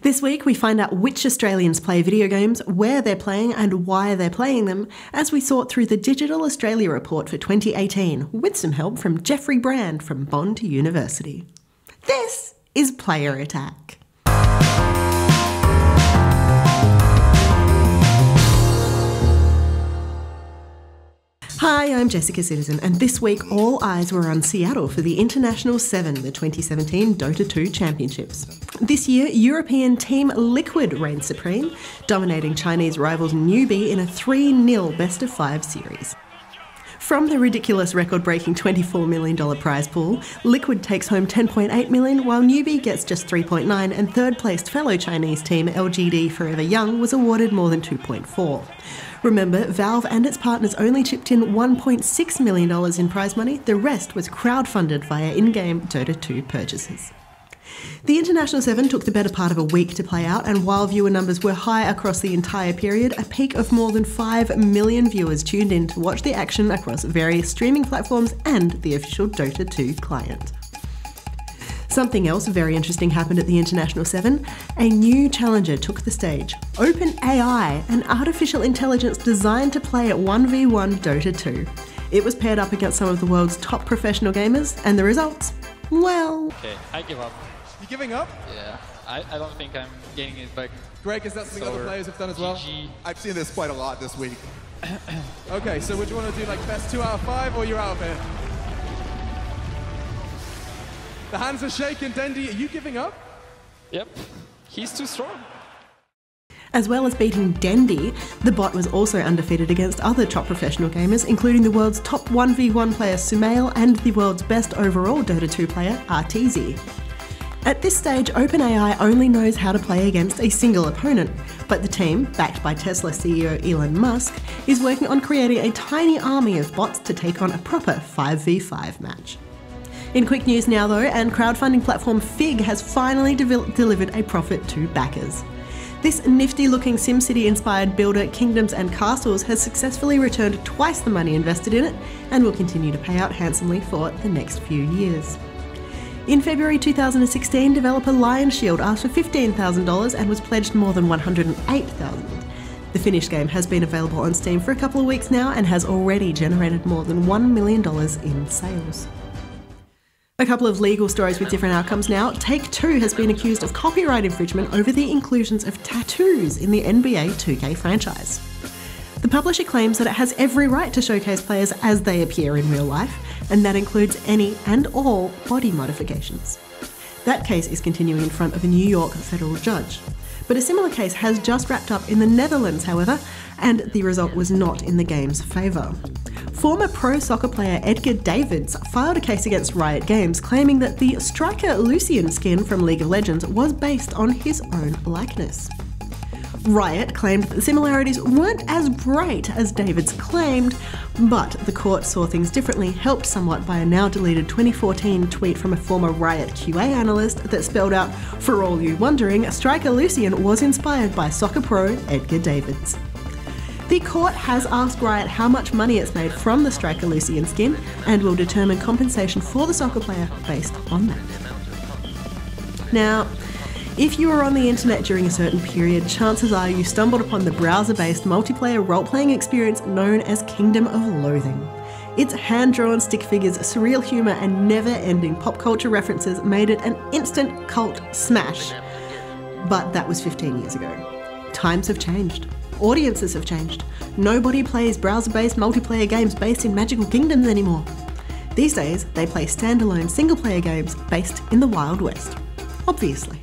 This week we find out which Australians play video games, where they're playing and why they're playing them, as we sort through the Digital Australia report for 2018 with some help from Jeffrey Brand from Bond University. This is Player Attack. Hi, I'm Jessica Citizen, and this week all eyes were on Seattle for the International 7, the 2017 Dota 2 Championships. This year, European team Liquid reigned supreme, dominating Chinese rivals Newbie in a 3-0 best-of-5 series. From the ridiculous record-breaking $24 million prize pool, Liquid takes home $10.8 million, while Newbie gets just $3.9, and third-placed fellow Chinese team LGD Forever Young was awarded more than $2.4. Remember, Valve and its partners only chipped in $1.6 million in prize money. The rest was crowdfunded via in-game Dota 2 purchases. The International 7 took the better part of a week to play out, and while viewer numbers were high across the entire period, a peak of more than 5 million viewers tuned in to watch the action across various streaming platforms and the official Dota 2 client. Something else very interesting happened at the International 7. A new challenger took the stage. OpenAI, an artificial intelligence designed to play at 1v1 Dota 2. It was paired up against some of the world's top professional gamers, and the results? Well... Okay, I give up. You giving up? Yeah, I don't think I'm getting it back. Greg, is that something other players have done as well? GG. I've seen this quite a lot this week. Okay, so would you want to do like best 2 out of 5 or you're out of here? The hands are shaking. Dendy, are you giving up? Yep, he's too strong. As well as beating Dendy, the bot was also undefeated against other top professional gamers, including the world's top 1v1 player Sumail and the world's best overall Dota 2 player Arteezy. At this stage, OpenAI only knows how to play against a single opponent, but the team, backed by Tesla CEO Elon Musk, is working on creating a tiny army of bots to take on a proper 5v5 match. In quick news now though, and crowdfunding platform Fig has finally delivered a profit to backers. This nifty-looking SimCity-inspired builder, Kingdoms and Castles, has successfully returned twice the money invested in it and will continue to pay out handsomely for the next few years. In February 2016, developer Lion Shield asked for $15,000 and was pledged more than $108,000. The finished game has been available on Steam for a couple of weeks now and has already generated more than $1 million in sales. A couple of legal stories with different outcomes now. Take-Two has been accused of copyright infringement over the inclusions of tattoos in the NBA 2K franchise. The publisher claims that it has every right to showcase players as they appear in real life, and that includes any and all body modifications. That case is continuing in front of a New York federal judge. But a similar case has just wrapped up in the Netherlands, however, and the result was not in the game's favour. Former pro soccer player Edgar Davids filed a case against Riot Games claiming that the striker Lucian skin from League of Legends was based on his own likeness. Riot claimed that the similarities weren't as bright as Davids claimed, but the court saw things differently, helped somewhat by a now deleted 2014 tweet from a former Riot QA analyst that spelled out, "For all you wondering, striker Lucian was inspired by soccer pro Edgar Davids." The court has asked Riot how much money it's made from the striker Lucian skin and will determine compensation for the soccer player based on that. Now, if you were on the internet during a certain period, chances are you stumbled upon the browser-based multiplayer role-playing experience known as Kingdom of Loathing. Its hand-drawn stick figures, surreal humour and never-ending pop culture references made it an instant cult smash. But that was 15 years ago. Times have changed. Audiences have changed. Nobody plays browser-based multiplayer games based in magical kingdoms anymore. These days, they play standalone single-player games based in the Wild West. Obviously.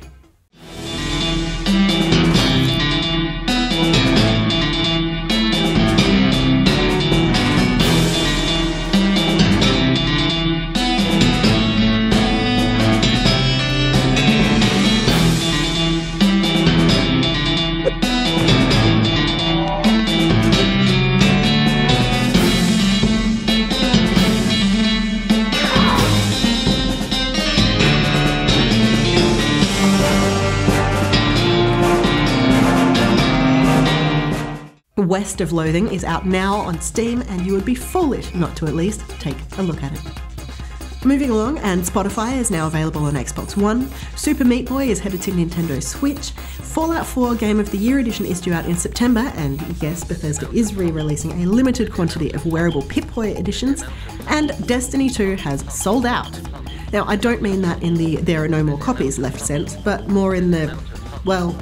West of Loathing is out now on Steam, and you would be foolish not to at least take a look at it. Moving along, and Spotify is now available on Xbox One. Super Meat Boy is headed to Nintendo Switch. Fallout 4 Game of the Year edition is due out in September, and yes, Bethesda is re-releasing a limited quantity of wearable Pip-Boy editions. And Destiny 2 has sold out. Now, I don't mean that in the there are no more copies left sense, but more in the, well,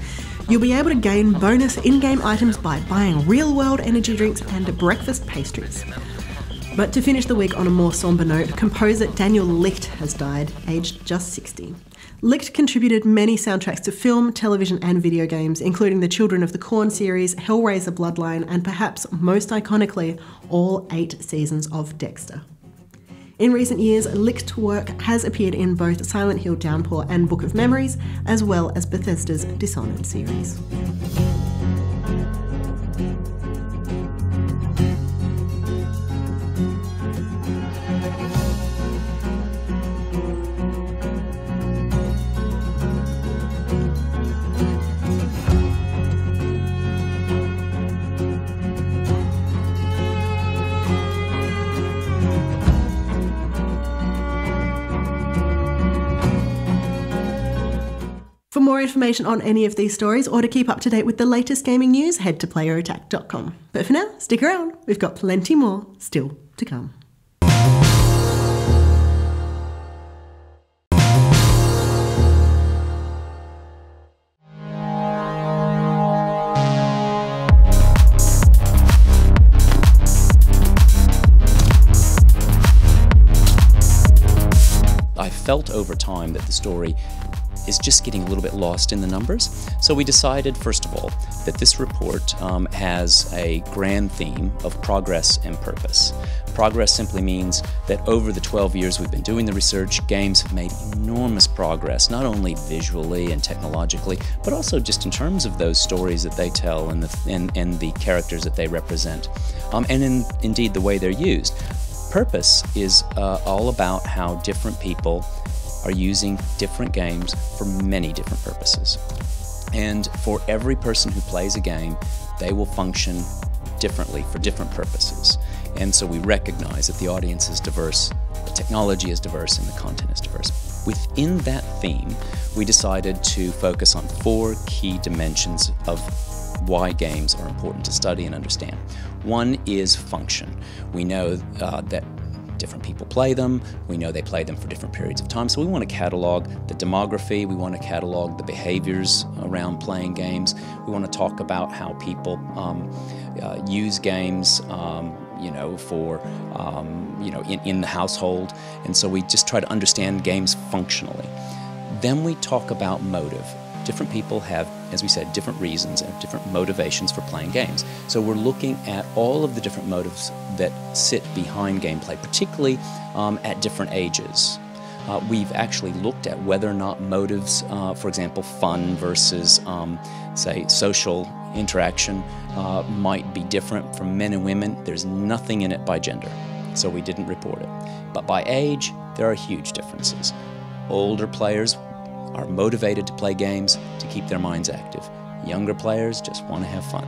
you'll be able to gain bonus in-game items by buying real-world energy drinks and breakfast pastries. But to finish the week on a more sombre note, composer Daniel Licht has died, aged just 60. Licht contributed many soundtracks to film, television and video games, including the Children of the Corn series, Hellraiser Bloodline, and perhaps most iconically, all 8 seasons of Dexter. In recent years, Licht's work has appeared in both Silent Hill Downpour and Book of Memories, as well as Bethesda's Dishonored series. For more information on any of these stories or to keep up to date with the latest gaming news, head to playerattack.com. But for now, stick around, we've got plenty more still to come. I felt over time that the story is just getting a little bit lost in the numbers. So we decided, first of all, that this report has a grand theme of progress and purpose. Progress simply means that over the 12 years we've been doing the research, games have made enormous progress, not only visually and technologically, but also just in terms of those stories that they tell and the characters that they represent, and indeed the way they're used. Purpose is all about how different people are using different games for many different purposes. And for every person who plays a game, they will function differently for different purposes. And so we recognize that the audience is diverse, the technology is diverse, and the content is diverse. Within that theme, we decided to focus on 4 key dimensions of why games are important to study and understand. One is function. We know that different people play them. We know they play them for different periods of time. So we want to catalog the demography. We want to catalog the behaviors around playing games. We want to talk about how people use games, in the household. And so we just try to understand games functionally. Then we talk about motive. Different people have, as we said, different reasons and different motivations for playing games. So we're looking at all of the different motives that sit behind gameplay, particularly at different ages. We've actually looked at whether or not motives, for example, fun versus, say, social interaction, might be different from men and women. There's nothing in it by gender, so we didn't report it. But by age, there are huge differences. Older players are motivated to play games to keep their minds active. Younger players just want to have fun.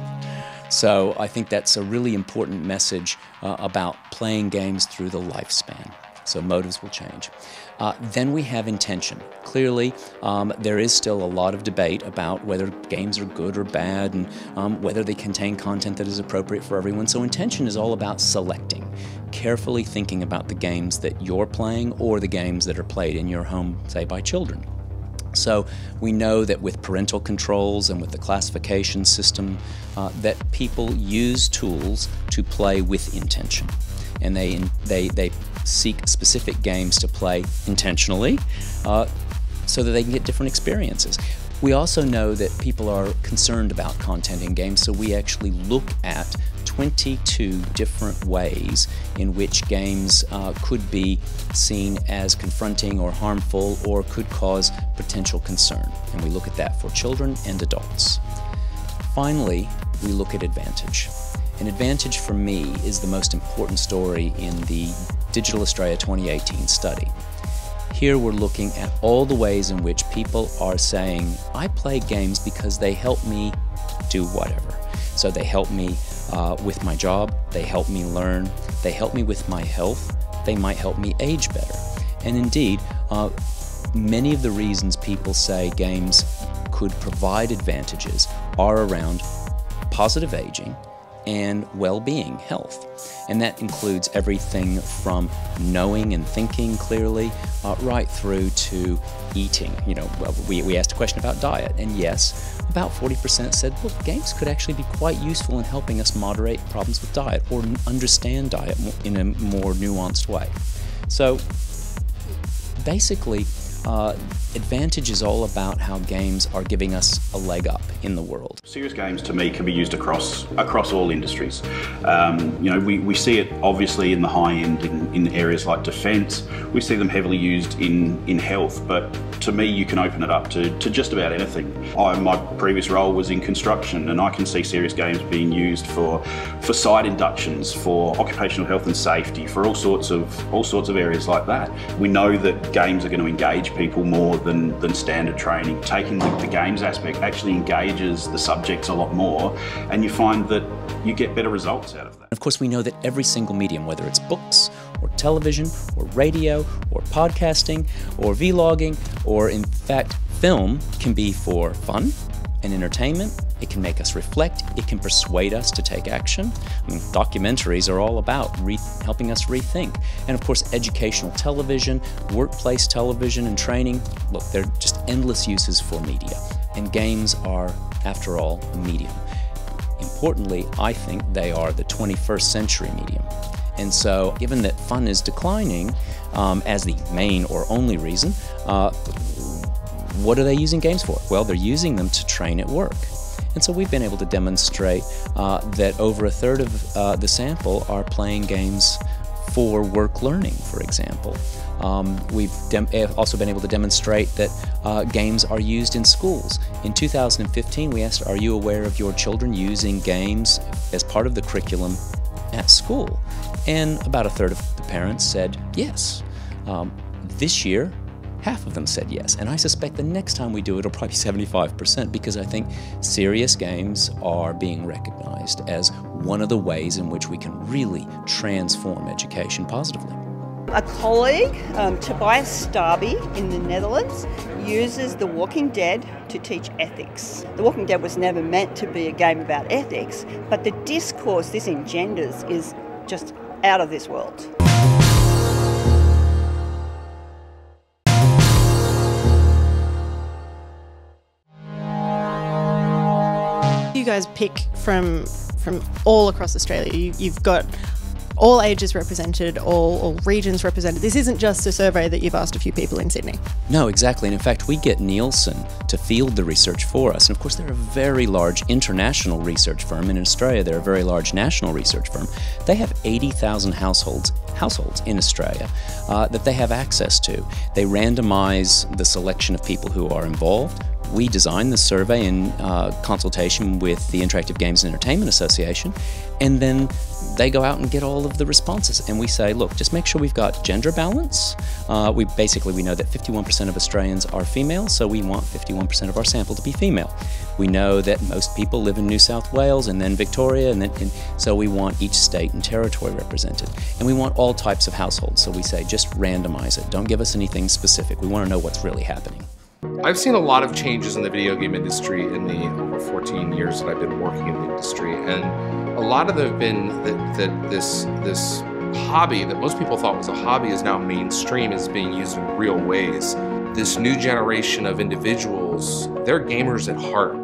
So I think that's a really important message about playing games through the lifespan. So motives will change. Then we have intention. Clearly, there is still a lot of debate about whether games are good or bad and whether they contain content that is appropriate for everyone. So intention is all about selecting, carefully thinking about the games that you're playing or the games that are played in your home, say, by children. So we know that with parental controls and with the classification system, that people use tools to play with intention. And they seek specific games to play intentionally so that they can get different experiences. We also know that people are concerned about content in games, so we actually look at 22 different ways in which games could be seen as confronting or harmful or could cause potential concern. And we look at that for children and adults. Finally, we look at advantage. And advantage for me is the most important story in the Digital Australia 2018 study. Here we're looking at all the ways in which people are saying, I play games because they help me do whatever. So they help me with my job, they help me learn, they help me with my health, they might help me age better. And indeed, many of the reasons people say games could provide advantages are around positive aging and well-being, health. And that includes everything from knowing and thinking clearly, right through to eating. You know, we asked a question about diet, and yes, about 40% said, well, games could actually be quite useful in helping us moderate problems with diet or understand diet in a more nuanced way. So basically, advantage is all about how games are giving us a leg up in the world. Serious games, to me, can be used across all industries. You know, we see it obviously in the high end in areas like defence. We see them heavily used in health, but to me, you can open it up to just about anything. My previous role was in construction, and I can see serious games being used for site inductions, for occupational health and safety, for all sorts of areas like that. We know that games are going to engage people more than standard training. Taking the games aspect actually engages the subjects a lot more, and you find that you get better results out of that. Of course, we know that every single medium, whether it's books or television or radio or podcasting or vlogging or in fact film, can be for fun and entertainment. It can make us reflect. It can persuade us to take action. I mean, documentaries are all about helping us rethink. And of course, educational television, workplace television and training. Look, there are just endless uses for media. And games are, after all, a medium. Importantly, I think they are the 21st century medium. And so, given that fun is declining as the main or only reason, what are they using games for? Well, they're using them to train at work. And so we've been able to demonstrate that over a third of the sample are playing games for work learning, for example. We've also been able to demonstrate that games are used in schools. In 2015, we asked, are you aware of your children using games as part of the curriculum at school? And about a third of the parents said yes. This year, half of them said yes, and I suspect the next time we do it, it'll probably be 75%, because I think serious games are being recognized as one of the ways in which we can really transform education positively. A colleague, Tobias Starby in the Netherlands, uses The Walking Dead to teach ethics. The Walking Dead was never meant to be a game about ethics, but the discourse this engenders is just out of this world. You guys pick from all across Australia. You've got all ages represented, all regions represented. This isn't just a survey that you've asked a few people in Sydney. No, exactly. And in fact, we get Nielsen to field the research for us. And of course, they're a very large international research firm. And in Australia, they're a very large national research firm. They have 80,000 households in Australia that they have access to. They randomize the selection of people who are involved. We designed the survey in consultation with the Interactive Games and Entertainment Association, and then they go out and get all of the responses. And we say, look, just make sure we've got gender balance. We know that 51% of Australians are female, so we want 51% of our sample to be female. We know that most people live in New South Wales and then Victoria, and so we want each state and territory represented. And we want all types of households, so we say just randomize it. Don't give us anything specific. We want to know what's really happening. I've seen a lot of changes in the video game industry in the over 14 years that I've been working in the industry, and a lot of them have been that this hobby that most people thought was a hobby is now mainstream, is being used in real ways. This new generation of individuals, they're gamers at heart.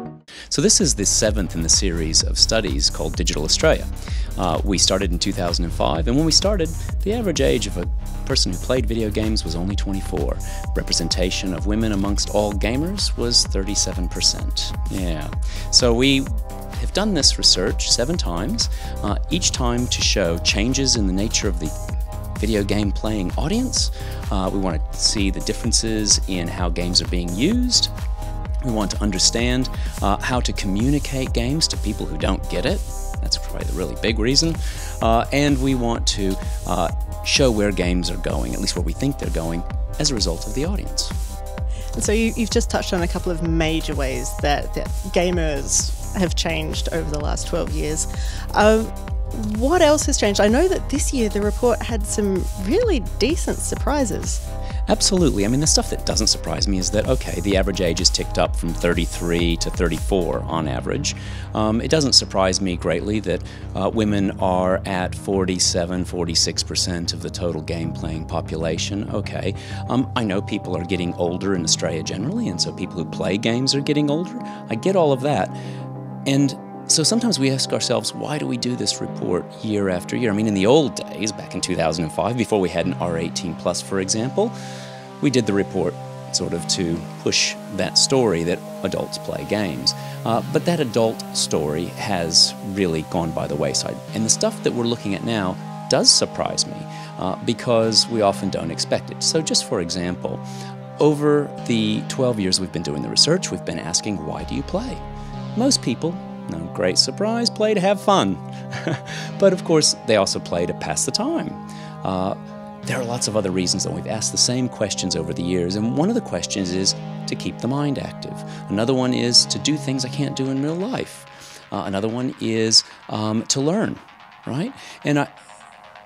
So this is the 7th in the series of studies called Digital Australia. We started in 2005, and when we started, the average age of a person who played video games was only 24. Representation of women amongst all gamers was 37%. Yeah. So we have done this research 7 times, each time to show changes in the nature of the video game playing audience. We want to see the differences in how games are being used. We want to understand how to communicate games to people who don't get it. That's probably the really big reason. And we want to show where games are going, at least where we think they're going, as a result of the audience. And so you've just touched on a couple of major ways that gamers have changed over the last 12 years. what else has changed? I know that this year the report had some really decent surprises. Absolutely. I mean, the stuff that doesn't surprise me is that, okay, the average age is ticked up from 33 to 34 on average. It doesn't surprise me greatly that women are at 47, 46% of the total game-playing population. Okay, I know people are getting older in Australia generally, and so people who play games are getting older. I get all of that. And so sometimes we ask ourselves, why do we do this report year after year? I mean, in the old days, back in 2005, before we had an R18+, for example, we did the report sort of to push that story that adults play games. But that adult story has really gone by the wayside. And the stuff that we're looking at now does surprise me because we often don't expect it. So just for example, over the 12 years we've been doing the research, we've been asking, why do you play? Most people, no great surprise, play to have fun. But of course, they also play to pass the time. There are lots of other reasons that we've asked the same questions over the years, and one of the questions is to keep the mind active. Another one is to do things I can't do in real life. Another one is to learn, right? And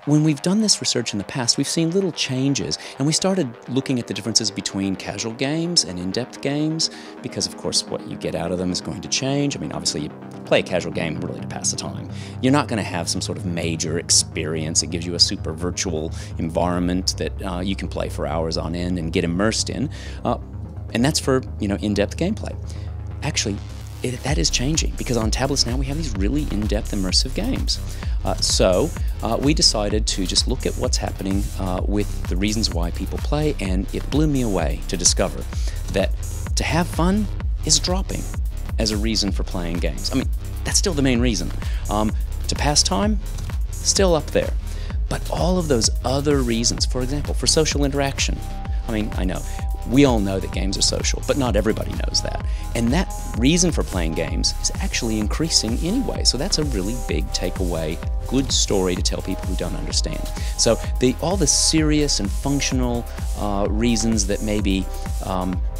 when we've done this research in the past, we've seen little changes, and we started looking at the differences between casual games and in-depth games, because of course what you get out of them is going to change. I mean, obviously you play a casual game really to pass the time. You're not going to have some sort of major experience that gives you a super virtual environment that you can play for hours on end and get immersed in, and that's for, you know, in-depth gameplay. Actually, that is changing, because on tablets now we have these really in-depth immersive games. So we decided to just look at what's happening with the reasons why people play, and it blew me away to discover that to have fun is dropping as a reason for playing games. I mean, that's still the main reason. To pass time, still up there. But all of those other reasons, for example, for social interaction, I mean, I know, we all know that games are social, but not everybody knows that. And that reason for playing games is actually increasing anyway. So that's a really big takeaway, good story to tell people who don't understand. So all the serious and functional reasons that maybe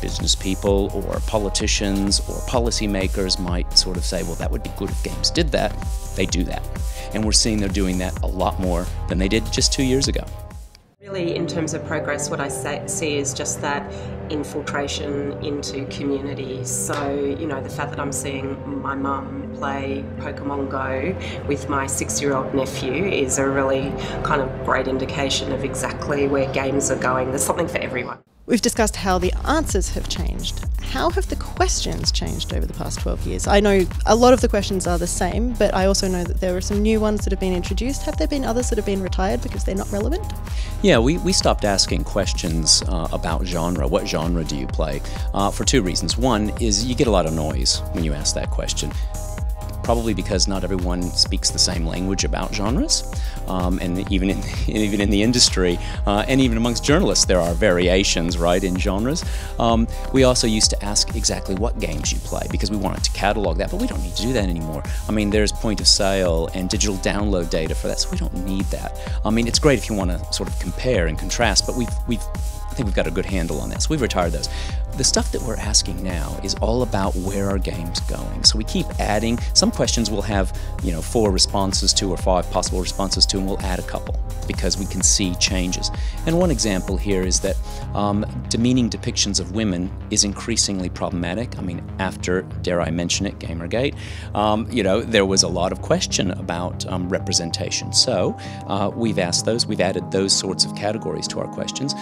business people or politicians or policymakers might sort of say, well, that would be good if games did that, they do that. And we're seeing they're doing that a lot more than they did just 2 years ago. Really, in terms of progress, what I see is just that infiltration into communities. So, you know, the fact that I'm seeing my mum play Pokemon Go with my 6-year-old nephew is a really kind of great indication of exactly where games are going. There's something for everyone. We've discussed how the answers have changed. How have the questions changed over the past 12 years? I know a lot of the questions are the same, but I also know that there are some new ones that have been introduced. Have there been others that have been retired because they're not relevant? Yeah, we stopped asking questions about genre. What genre do you play? For two reasons. One is you get a lot of noise when you ask that question. Probably because not everyone speaks the same language about genres, and even in the industry, and even amongst journalists, there are variations, right, in genres. We also used to ask exactly what games you play, because we wanted to catalog that, but we don't need to do that anymore. I mean, there's point of sale and digital download data for that, so we don't need that. I mean, it's great if you want to sort of compare and contrast, but I think we've got a good handle on that, so we've retired those. The stuff that we're asking now is all about where our game's going. So we keep adding. Some questions we'll have, 4 responses to or 5 possible responses to, and we'll add a couple because we can see changes. And one example here is that demeaning depictions of women is increasingly problematic. I mean, after, dare I mention it, Gamergate, there was a lot of question about representation. So we've added those sorts of categories to our questions.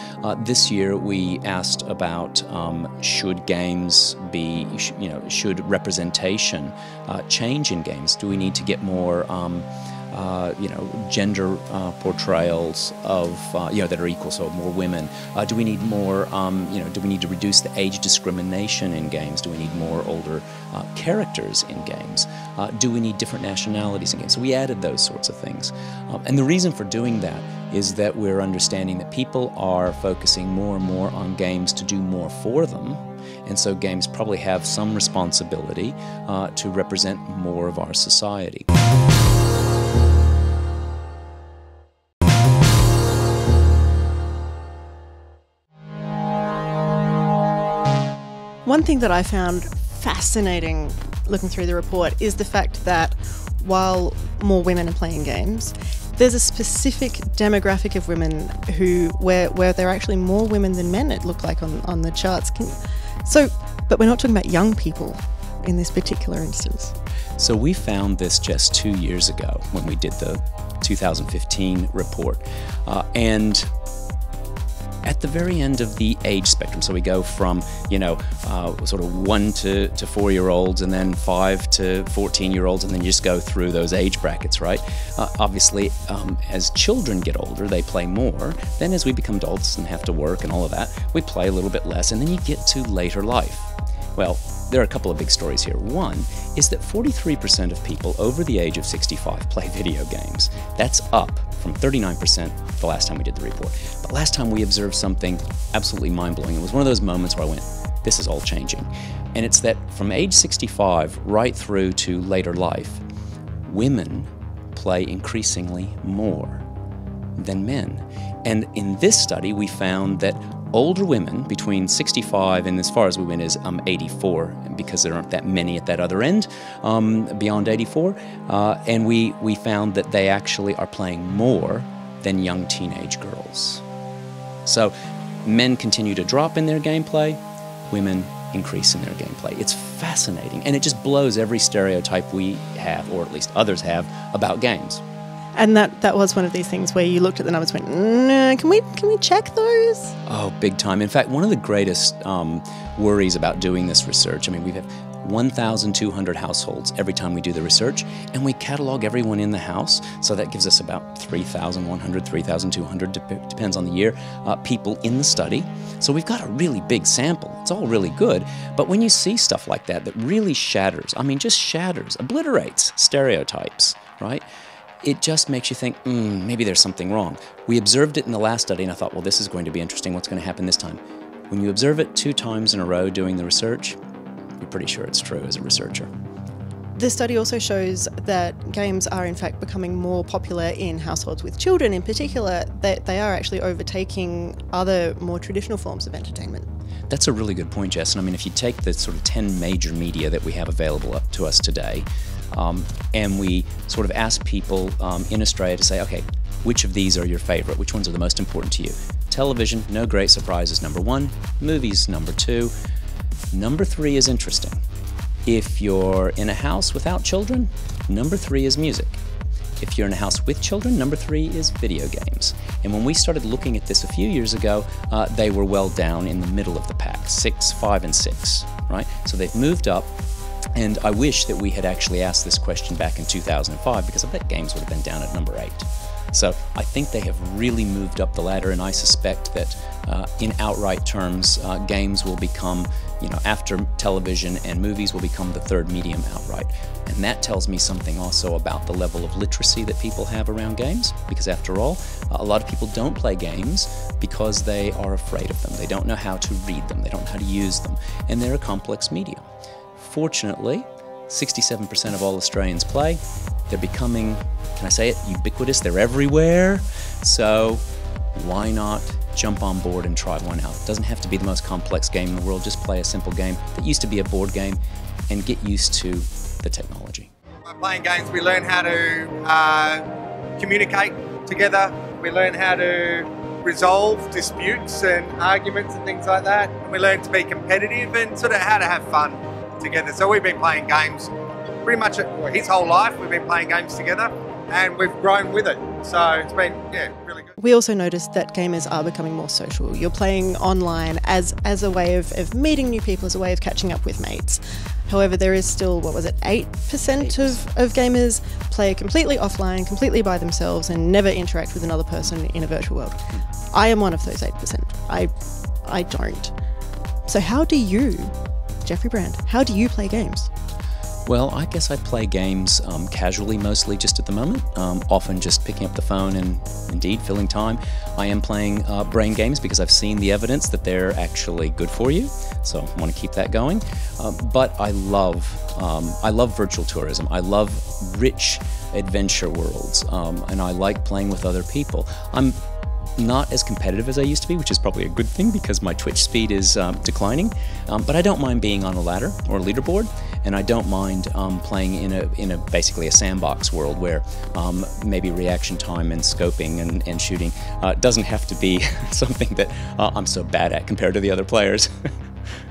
This year we asked about should games be, should representation change in games? Do we need to get more, gender portrayals of, that are equal, so more women? Do we need more, do we need to reduce the age discrimination in games? Do we need more older characters in games? Do we need different nationalities in games? So we added those sorts of things. And the reason for doing that is that we're understanding that people are focusing more and more on games to do more for them, and so games probably have some responsibility to represent more of our society. One thing that I found fascinating looking through the report is the fact that while more women are playing games, there's a specific demographic of women where there are actually more women than men, it looked like on the charts. But we're not talking about young people in this particular instance. So we found this just 2 years ago when we did the 2015 report. And at the very end of the age spectrum, so we go from, sort of 1 to 4-year-olds, and then 5 to 14-year-olds, and then you just go through those age brackets, right? Obviously, as children get older, they play more. Then as we become adults and have to work and all of that, we play a little bit less, and then you get to later life. Well, there are a couple of big stories here. One is that 43% of people over the age of 65 play video games. That's up from 39% the last time we did the report. But last time we observed something absolutely mind-blowing. It was one of those moments where I went, this is all changing. And it's that from age 65 right through to later life, women play increasingly more than men. And in this study, we found that older women between 65 and, as far as we went, is 84, because there aren't that many at that other end, beyond 84, and we found that they actually are playing more than young teenage girls. So men continue to drop in their gameplay, women increase in their gameplay. It's fascinating, and it just blows every stereotype we have, or at least others have, about games. And that was one of these things where you looked at the numbers and went, no, can we check those? Oh, big time. In fact, one of the greatest worries about doing this research, I mean, we have 1,200 households every time we do the research, and we catalog everyone in the house, so that gives us about 3,100, 3,200, depends on the year, people in the study. So we've got a really big sample. It's all really good, but when you see stuff like that really shatters, I mean, just shatters, obliterates stereotypes, right? It just makes you think, maybe there's something wrong. We observed it in the last study, and I thought, well, this is going to be interesting. What's going to happen this time? When you observe it 2 times in a row doing the research, you're pretty sure it's true as a researcher. This study also shows that games are in fact becoming more popular in households with children. In particular, that they are actually overtaking other more traditional forms of entertainment. That's a really good point, Jess. And I mean, if you take the sort of 10 major media that we have available up to us today, and we sort of ask people in Australia to say, okay, which of these are your favorite? Which ones are the most important to you? Television, no great surprises, number 1. Movies, number 2. Number 3 is interesting. If you're in a house without children, number 3 is music. If you're in a house with children, number 3 is video games. And when we started looking at this a few years ago, they were well down in the middle of the pack, 6, 5, and 6, right? So they've moved up. And I wish that we had actually asked this question back in 2005, because I bet games would have been down at number 8. So I think they have really moved up the ladder, and I suspect that in outright terms, games will become, after television and movies, will become the 3rd medium outright. And that tells me something also about the level of literacy that people have around games, because after all, a lot of people don't play games because they are afraid of them. They don't know how to read them. They don't know how to use them. And they're a complex medium. Fortunately, 67% of all Australians play. They're becoming, can I say it, ubiquitous. They're everywhere. So why not jump on board and try one out? It doesn't have to be the most complex game in the world. Just play a simple game that used to be a board game and get used to the technology. By playing games, we learn how to communicate together. We learn how to resolve disputes and arguments and things like that. And we learn to be competitive and sort of how to have fun together. So we've been playing games pretty much his whole life. We've been playing games together, and we've grown with it. So it's been, really good. We also noticed that gamers are becoming more social. You're playing online as a way of meeting new people, as a way of catching up with mates. However, there is still, 8% of gamers play completely offline, completely by themselves, and never interact with another person in a virtual world. I am one of those 8%. I don't. So how do you, Jeffrey Brand, how do you play games? Well, I guess I play games casually, mostly just at the moment, often just picking up the phone and indeed filling time. I am playing brain games because I've seen the evidence that they're actually good for you, so I want to keep that going. But I love virtual tourism. I love rich adventure worlds, and I like playing with other people. I'm not as competitive as I used to be, which is probably a good thing because my Twitch speed is declining. But I don't mind being on a ladder or a leaderboard, and I don't mind playing in a basically a sandbox world where maybe reaction time and scoping and shooting doesn't have to be something that I'm so bad at compared to the other players.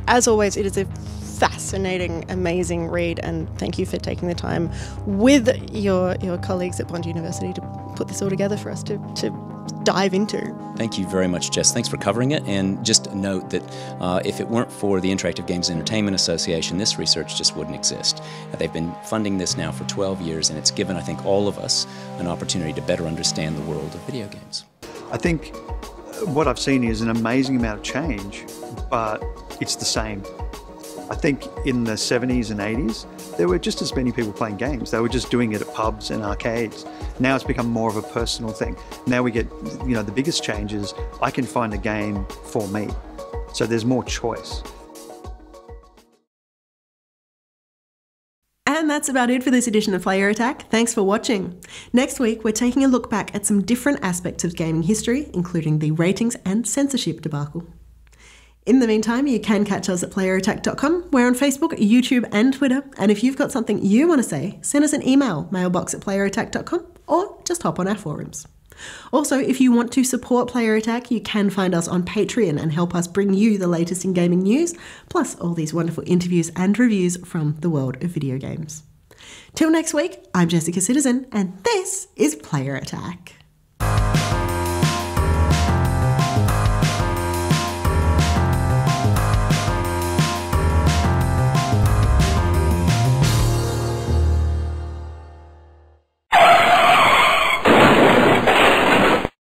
As always, it is a fascinating, amazing read, and thank you for taking the time with your colleagues at Bond University to put this all together for us to dive into. Thank you very much, Jess. Thanks for covering it. And just note that if it weren't for the Interactive Games Entertainment Association, this research just wouldn't exist. They've been funding this now for 12 years, and it's given, I think, all of us an opportunity to better understand the world of video games. I think what I've seen is an amazing amount of change, but it's the same. I think in the 70s and 80s, there were just as many people playing games. They were just doing it at pubs and arcades. Now it's become more of a personal thing. Now we get, the biggest change is I can find a game for me. So there's more choice. And that's about it for this edition of Player Attack. Thanks for watching. Next week, we're taking a look back at some different aspects of gaming history, including the ratings and censorship debacle. In the meantime, you can catch us at playerattack.com. We're on Facebook, YouTube and Twitter. And if you've got something you want to say, send us an email, mailbox@playerattack.com, or just hop on our forums. Also, if you want to support Player Attack, you can find us on Patreon and help us bring you the latest in gaming news, plus all these wonderful interviews and reviews from the world of video games. Till next week, I'm Jessica Citizen, and this is Player Attack.